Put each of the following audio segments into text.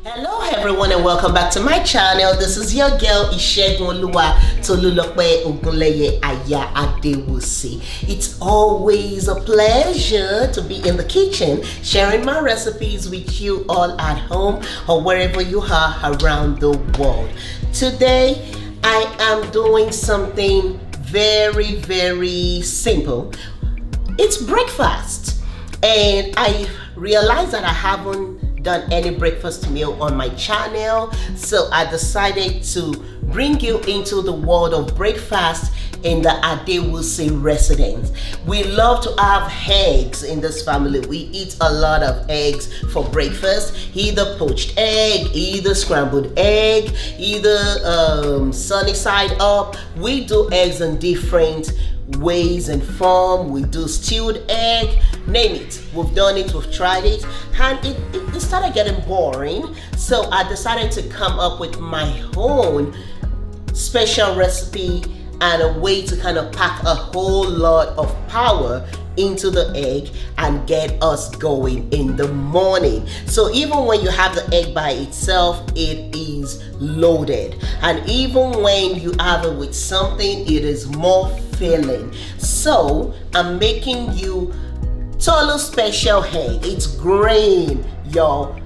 Hello everyone and welcome back to my channel. This is your girl Ishegunoluwa Tolu Ogunleye Aya Adewusi. It's always a pleasure to be in the kitchen sharing my recipes with you all at home or wherever you are around the world. Today I am doing something very simple. It's breakfast and I realized that I haven't done any breakfast meal on my channel, so I decided to bring you into the world of breakfast in the Adewusi residence. We love to have eggs in this family. We eat a lot of eggs for breakfast, either poached egg, either scrambled egg, either sunny side up. We do eggs in different ways and form. We do stewed egg, name it. We've done it, we've tried it, and it started getting boring, so I decided to come up with my own special recipe and a way to kind of pack a whole lot of power into the egg and get us going in the morning. So even when you have the egg by itself, it is loaded, and even when you have it with something, it is more filling. So I'm making you Tolu special egg. It's green, y'all.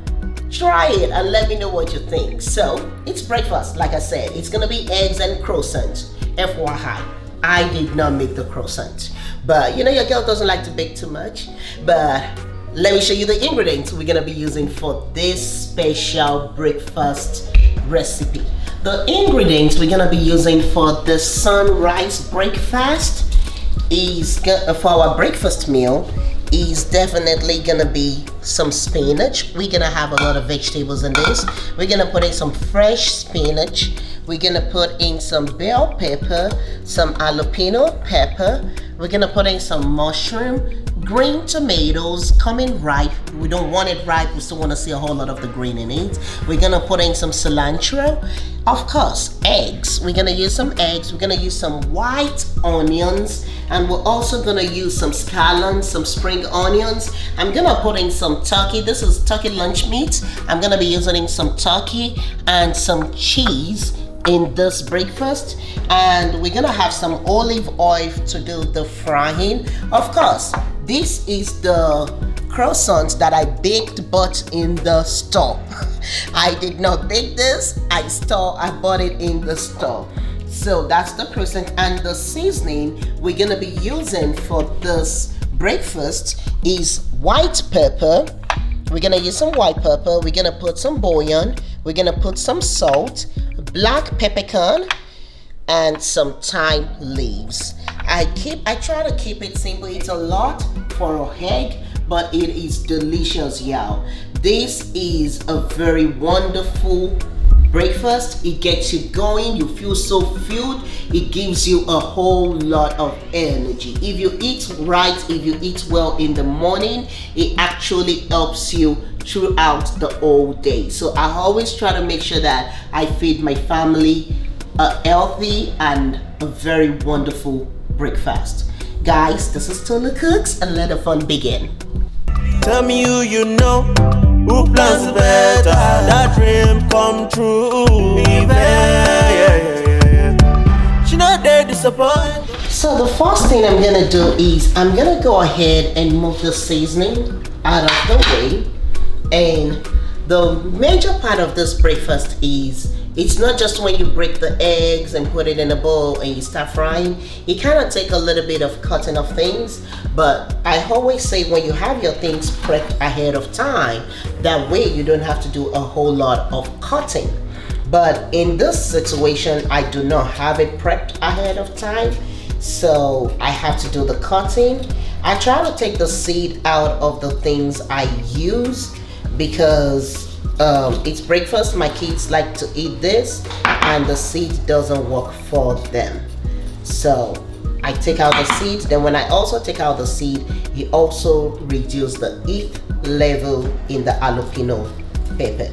Try it and let me know what you think. So it's breakfast, like I said. It's gonna be eggs and croissants. FYI, I did not make the croissant, but you know your girl doesn't like to bake too much. But let me show you the ingredients we're gonna be using for this special breakfast recipe. The ingredients we're gonna be using for the sunrise breakfast for our breakfast meal is definitely gonna be some spinach. We're gonna have a lot of vegetables in this. We're gonna put in some fresh spinach. We're gonna put in some bell pepper, some jalapeno pepper. We're gonna put in some mushroom, green tomatoes coming ripe. We don't want it ripe, we still want to see a whole lot of the green in it. We're gonna put in some cilantro, of course, eggs. We're gonna use some eggs. We're gonna use some white onions, and we're also gonna use some scallions, some spring onions. I'm gonna put in some turkey. This is turkey lunch meat. I'm gonna be using some turkey and some cheese in this breakfast, and we're gonna have some olive oil to do the frying. Of course, this is the croissants that I baked but in the store. I did not bake this, I bought it in the store. So that's the croissant, and the seasoning we're gonna be using for this breakfast is white pepper. We're gonna use some white pepper. We're gonna put some bouillon. We're gonna put some salt, black peppercorn, and some thyme leaves. I try to keep it simple. It's a lot for an egg, but it is delicious, y'all. This is a very wonderful breakfast. It gets you going. You feel so filled. It gives you a whole lot of energy. If you eat right, if you eat well in the morning, it actually helps you throughout the whole day. So I always try to make sure that I feed my family a healthy and a very wonderful breakfast. Guys, this is Tolu Cooks, and let the fun begin. Tell me who you know, who plans better, that dream come true. Yeah. She not there disappoint. So the first thing I'm gonna do is I'm gonna go ahead and move the seasoning out of the way. And the major part of this breakfast is, it's not just when you break the eggs and put it in a bowl and you start frying. It kind of takes a little bit of cutting of things, but I always say when you have your things prepped ahead of time, that way you don't have to do a whole lot of cutting. But in this situation, I do not have it prepped ahead of time, so I have to do the cutting. I try to take the seed out of the things I use because it's breakfast. My kids like to eat this, and the seed doesn't work for them. So I take out the seeds. Then when I also take out the seed, it also reduces the heat level in the jalapeno pepper.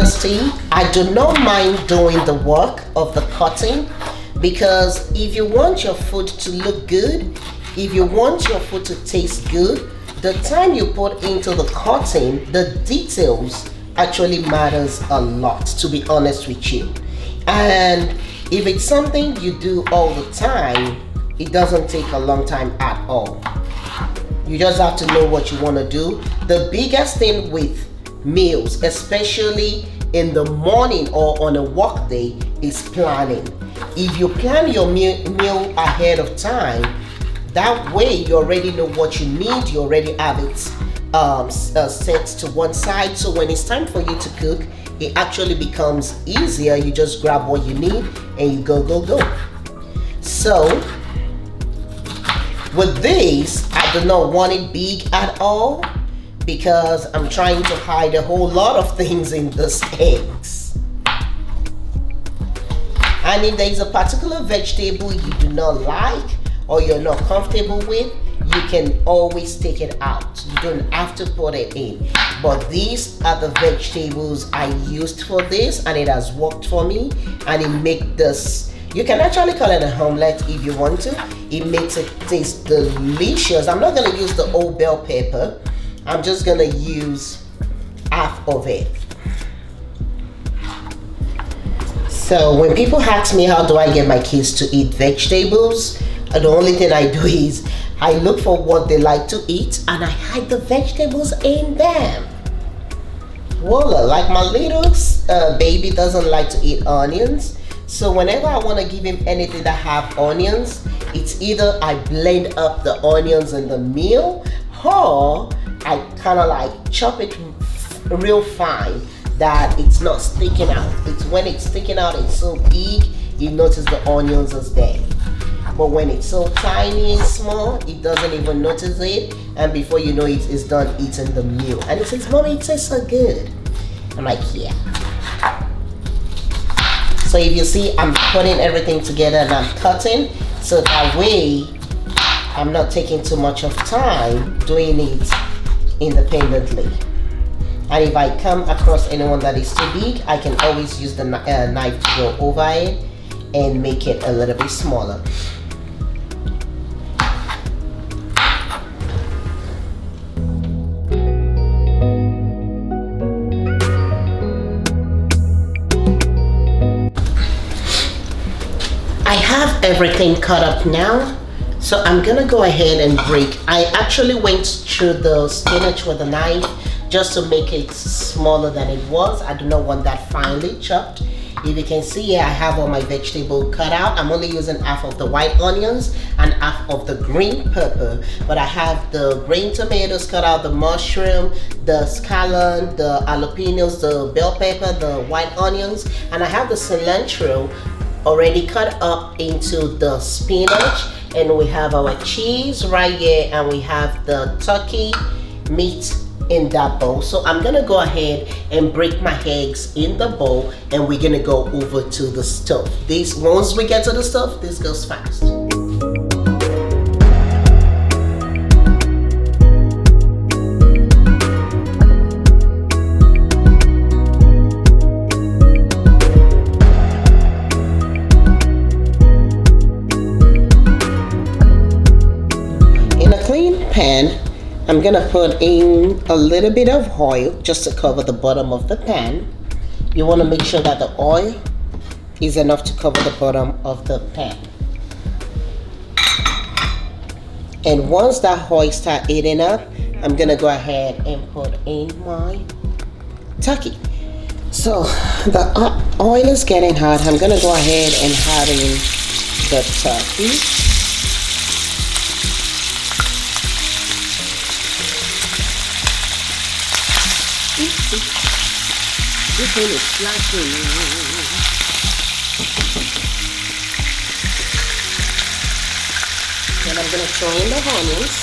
honesty, I do not mind doing the work of the cutting, because if you want your food to look good, if you want your food to taste good, the time you put into the cutting, the details actually matters a lot, to be honest with you. And if it's something you do all the time, it doesn't take a long time at all. You just have to know what you want to do. The biggest thing with meals, especially in the morning or on a work day, is planning. If you plan your meal ahead of time, that way you already know what you need, you already have it set to one side, so when it's time for you to cook, it actually becomes easier. You just grab what you need and you go. So with this, I do not want it big at all, because I'm trying to hide a whole lot of things in this eggs. And if there is a particular vegetable you do not like or you're not comfortable with, you can always take it out. You don't have to put it in. But these are the vegetables I used for this, and it has worked for me, and it makes this, you can actually call it a omelette if you want to. It makes it taste delicious. I'm not gonna use the whole bell pepper. I'm just gonna use half of it. So when people ask me how do I get my kids to eat vegetables, the only thing I do is I look for what they like to eat and I hide the vegetables in them. Voila, like my little baby doesn't like to eat onions. So whenever I want to give him anything that have onions, it's either I blend up the onions in the meal, or I kind of like chop it real fine that it's not sticking out. It's when it's sticking out, it's so big, you notice the onions is there. But when it's so tiny and small, it doesn't even notice it, and before you know it, it's done eating the meal. And it says, "Mommy, it tastes so good." I'm like, yeah. So if you see, I'm putting everything together and I'm cutting, so that way I'm not taking too much of time doing it independently. And if I come across anyone that is too big, I can always use the knife to go over it and make it a little bit smaller. I have everything cut up now, so I'm gonna go ahead and break. I actually went through the spinach with a knife just to make it smaller than it was. I do not want that finely chopped. If you can see here, I have all my vegetable cut out. I'm only using half of the white onions and half of the green pepper, but I have the green tomatoes cut out, the mushroom, the scallion, the jalapenos, the bell pepper, the white onions, and I have the cilantro already cut up into the spinach. And we have our cheese right here, and we have the turkey meat in that bowl. So I'm gonna go ahead and break my eggs in the bowl, and we're gonna go over to the stove. Once we get to the stove, this goes fast. In a clean pan, I'm gonna put in a little bit of oil just to cover the bottom of the pan. You wanna make sure that the oil is enough to cover the bottom of the pan. And once that oil starts heating up, I'm gonna go ahead and put in my turkey. So the oil is getting hot. I'm gonna go ahead and add in the turkey. This one is flashing. Then I'm going to throw in the onions.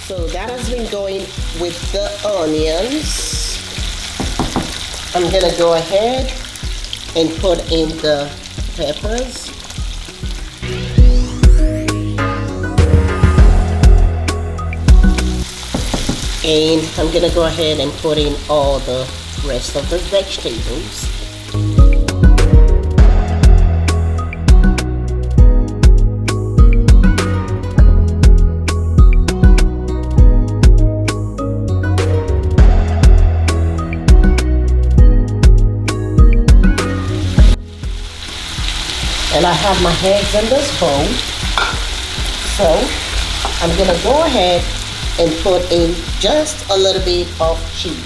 So that has been going with the onions. I'm going to go ahead and put in the peppers. And I'm gonna go ahead and put in all the rest of the vegetables. And I have my eggs in this bowl. So I'm gonna go ahead and put in just a little bit of cheese.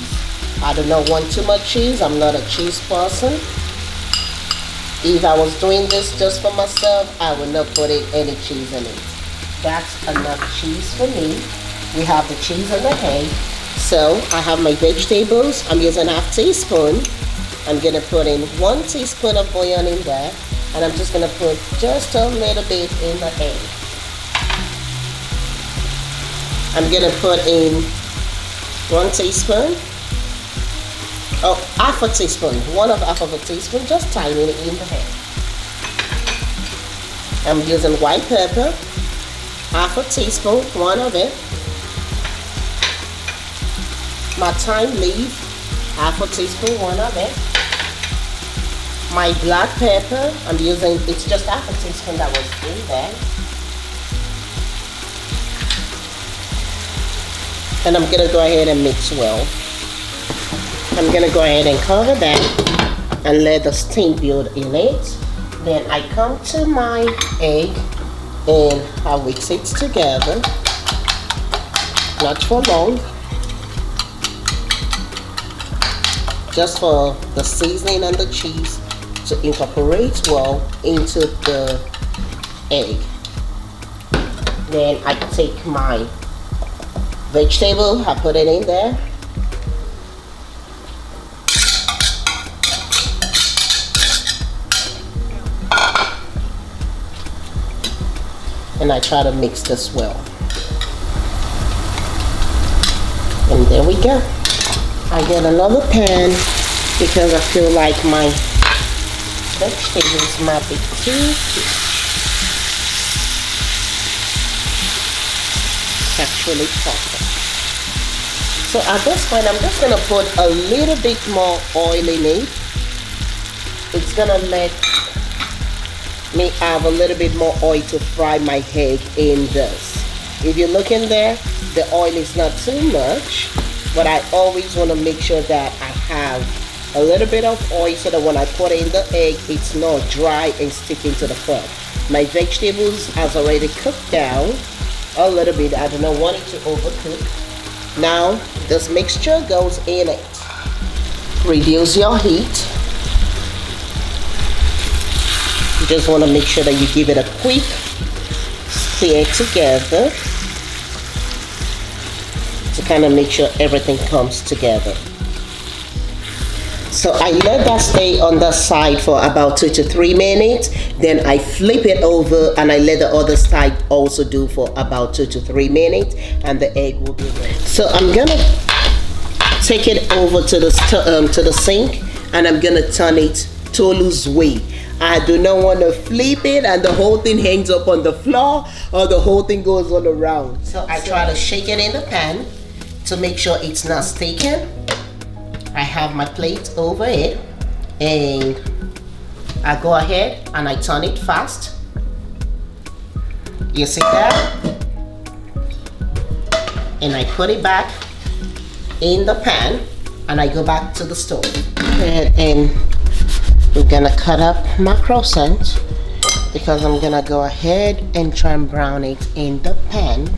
I do not want too much cheese. I'm not a cheese person. If I was doing this just for myself, I would not put in any cheese in it. That's enough cheese for me. We have the cheese and the egg. So I have my vegetables. I'm using half teaspoon. I'm gonna put in 1 teaspoon of bouillon in there. And I'm just gonna put just a little bit in the egg. I'm gonna put in 1 teaspoon. Oh, half a teaspoon. Half of a teaspoon, just tiny in the egg. I'm using white pepper, half a teaspoon, 1 of it. My thyme leaf, half a teaspoon, 1 of it. My black pepper, I'm using, it's just half a teaspoon that was in there. And I'm gonna go ahead and mix well. I'm gonna go ahead and cover that and let the steam build in it. Then I come to my egg and I mix it together. Not for long. Just for the seasoning and the cheese to incorporate well into the egg. Then I take my vegetable, I put it in there. And I try to mix this well. And there we go. I get another pan because I feel like my vegetables might be too actually perfect. So at this point, I'm just gonna put a little bit more oil in it. It's gonna let me have a little bit more oil to fry my egg in this. If you look in there, the oil is not too much, but I always want to make sure that I have a little bit of oil so that when I put in the egg, it's not dry and sticking to the front. My vegetables has already cooked down a little bit. I do not want it to overcook. Now this mixture goes in it. Reduce your heat. You just want to make sure that you give it a quick stir together to kind of make sure everything comes together. So I let that stay on the side for about 2 to 3 minutes. Then I flip it over and I let the other side also do for about 2 to 3 minutes, and the egg will be ready. So I'm gonna take it over to the sink, and I'm gonna turn it Tolu's way. I do not want to flip it and the whole thing hangs up on the floor or the whole thing goes all around. So I try to shake it in the pan to make sure it's not sticking. I have my plate over it and I go ahead and I turn it fast. You see that? And I put it back in the pan and I go back to the stove. And I'm gonna cut up my croissant because I'm gonna go ahead and try and brown it in the pan.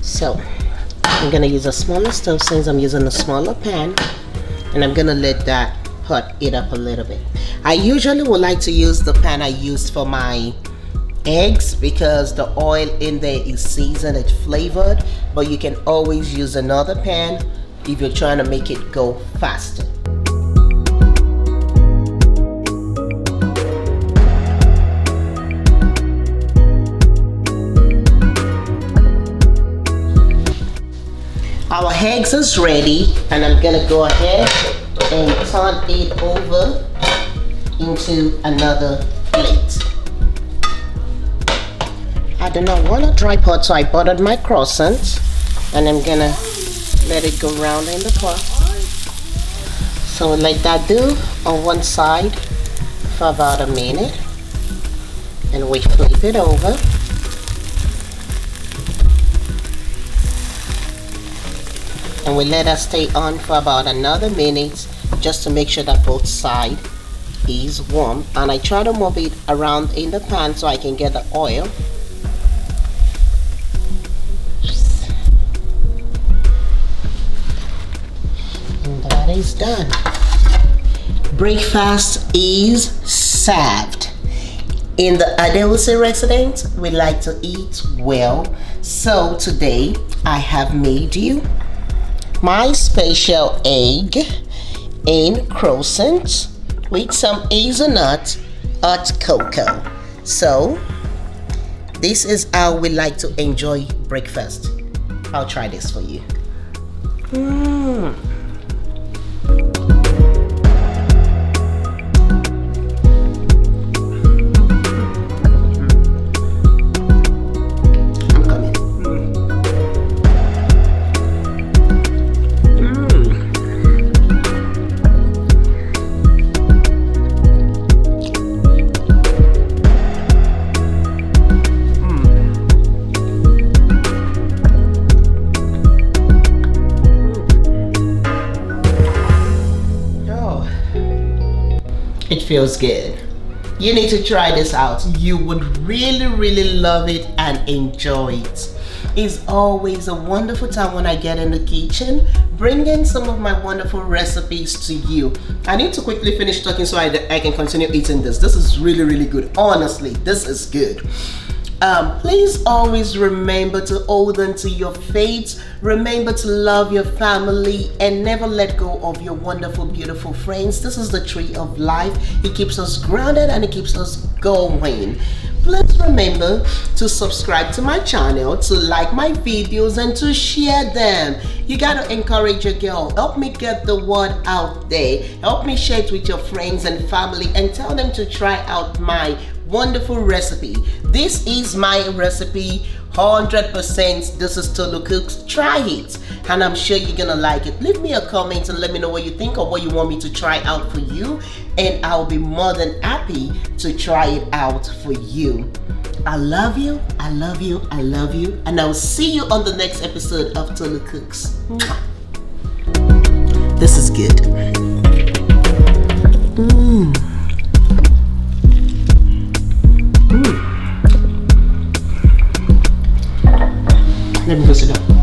So I'm gonna use a smaller stove since I'm using a smaller pan, and I'm gonna let that hot it up a little bit. I usually would like to use the pan I used for my eggs because the oil in there is seasoned, it's flavored, but you can always use another pan if you're trying to make it go faster. Our eggs is ready, and I'm gonna go ahead and turn it over into another plate. I do not want a dry pot, so I buttered my croissant, and I'm gonna let it go round in the pot. So let that do on one side for about a minute, and we flip it over. And we let that stay on for about another minute just to make sure that both sides is warm. And I try to move it around in the pan so I can get the oil. And that is done. Breakfast is served. In the Adewuse residence, we like to eat well. So today I have made you my special egg in croissant with some hazelnut hot cocoa. So this is how we like to enjoy breakfast. I'll try this for you. It feels good. You need to try this out. You would really love it and enjoy it. It's always a wonderful time when I get in the kitchen, bringing some of my wonderful recipes to you. I need to quickly finish talking so I can continue eating this. This is really good. Honestly, this is good. Please always remember to hold on to your faith. Remember to love your family and never let go of your wonderful, beautiful friends. This is the tree of life. It keeps us grounded and it keeps us going. Please remember to subscribe to my channel, to like my videos, and to share them. You gotta encourage your girl. Help me get the word out there. Help me share it with your friends and family and tell them to try out my wonderful recipe. This is my recipe, 100%. This is Tolu Cooks. Try it and I'm sure you're gonna like it. Leave me a comment and let me know what you think or what you want me to try out for you, and I'll be more than happy to try it out for you. I love you, I love you, I love you, and I'll see you on the next episode of Tolu Cooks. Mwah. This is good. Let me go sit down.